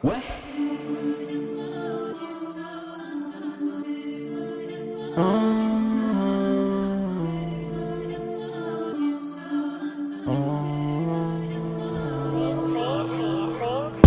Ouais.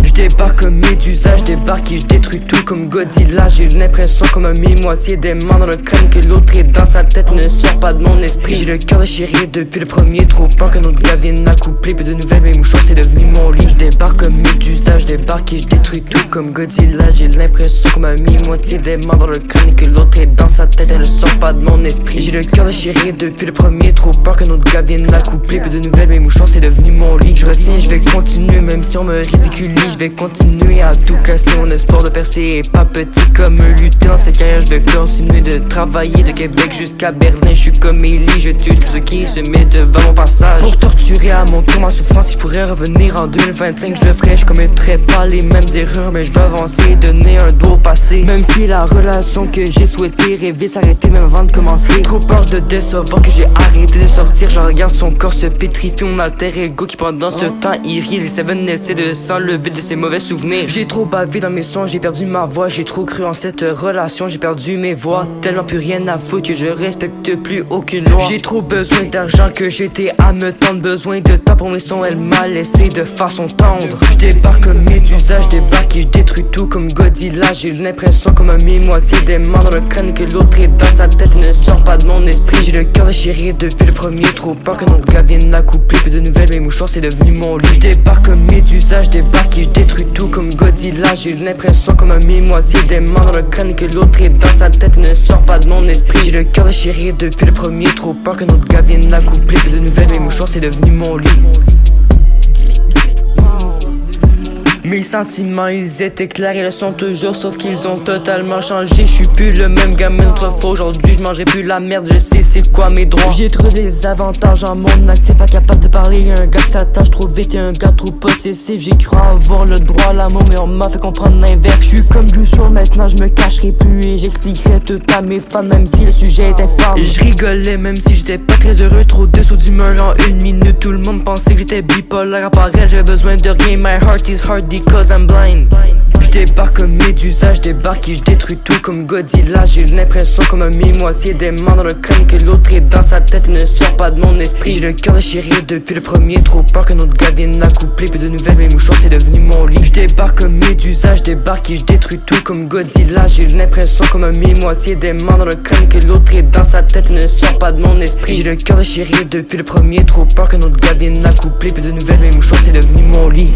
J'débarque comme Médusa, j'débarque et j'détruis tout comme Godzilla. J'ai l'impression comme un mi-moitié des mains dans le crâne, que l'autre est dans sa tête, ne sort pas de mon esprit. J'ai le cœur déchiré depuis le premier, trop peur qu'un autre gars vienne accoupler. Peu de nouvelles, mes mouchoirs c'est devenu mon lit. J'débarque comme Médusa, j'débarque et j'détruis tout comme Godzilla. J'ai l'impression comme un mi-moitié des mains dans le crâne, que l'autre est dans sa tête, elle ne sort pas de mon esprit. J'ai le cœur déchiré depuis le premier, trop peur qu'un autre gars vienne accoupler. Peu de nouvelles, mes mouchoirs c'est devenu mon lit. Je retiens, je vais continuer même si on me ridiculise. Je vais continuer à tout casser, mon espoir de percer est pas petit comme un lutin dans cette carrière. Je vais continuer de travailler de Québec jusqu'à Berlin. Je suis comme Ellie, je tue tout ce qui se met devant mon passage pour torturer à mon tour ma souffrance. Si je pourrais revenir en 2025, je le ferais. Je commettrais pas les mêmes erreurs, mais je veux avancer et donner un doigt au passé. Même si la relation que j'ai souhaité rêver s'arrêter même avant de commencer. Trop peur de décevoir que j'ai arrêté de sortir. Je regarde son corps se pétrifier, mon alter ego qui pendant ce temps il rit. Les Seven essaie de s'enlever de ses mauvais souvenirs. J'ai trop bavé dans mes sons, j'ai perdu ma voix. J'ai trop cru en cette relation, j'ai perdu mes voix. Tellement plus rien à foutre que je respecte plus aucune loi. J'ai trop besoin d'argent que j'étais à me tendre. Besoin de temps pour mes sons, elle m'a laissé de façon tendre. J'débarque comme Médusa, j'débarque et j'détruis tout comme Godzilla. J'ai l'impression comme un mi-moitié des mains dans le crâne, que l'autre est dans sa tête, ne sort pas de mon esprit. J'ai le cœur déchiré depuis le premier, trop peur qu'un autre gars vienne accoupler. Peu de nouvelles, mes mouchoirs c'est devenu mon lit. J'débarque comme Médusa, j'débarque et j'détruis tout comme Godzilla. J'ai l'impression comme un mi-moitié des mains dans le crâne, que l'autre est dans sa tête, ne sort pas de mon esprit. J'ai le cœur déchiré depuis le premier, trop peur qu'un autre gars vienne accoupler. Peu de nouvelles, mes mouchoirs c'est devenu mon lit. Mes sentiments ils étaient clairs et le sont toujours, sauf qu'ils ont totalement changé. Je suis plus le même gamin d'autrefois. Aujourd'hui je mangerai plus la merde, je sais c'est quoi mes droits. J'ai trouvé des avantages en mon acte, pas capable de parler. Un gars qui s'attache trop vite et un gars trop possessif. J'ai cru avoir le droit à l'amour mais on m'a fait comprendre l'inverse. Je suis comme Joshua maintenant, je me cacherai plus et j'expliquerai tout à mes fans même si le sujet est infâme. Je rigolais même si j'étais pas très heureux, trop de sauts d'humeur en une minute. Tout le monde pensait que j'étais bipolaire, à part elle j'avais besoin de rien. My heart is hard because I'm blind. J'débarque comme Médusa, j'débarque et j'détruis tout comme Godzilla. J'ai l'impression comme un mi-moitié des mains dans le crâne, que l'autre est dans sa tête, ne sort pas de mon esprit. J'ai le cœur déchiré depuis le premier, trop peur qu'un autre gars vienne accoupler. Peu de nouvelles, mes mouchoirs c'est devenu mon lit. J'débarque comme Médusa, j'débarque et j'détruis tout comme Godzilla. J'ai l'impression comme un mi-moitié des mains dans le crâne, que l'autre est dans sa tête, ne sort pas de mon esprit. J'ai le cœur déchiré depuis le premier, trop peur qu'un autre gars vienne accoupler. Peu de nouvelles, mes mouchoirs c'est devenu mon lit.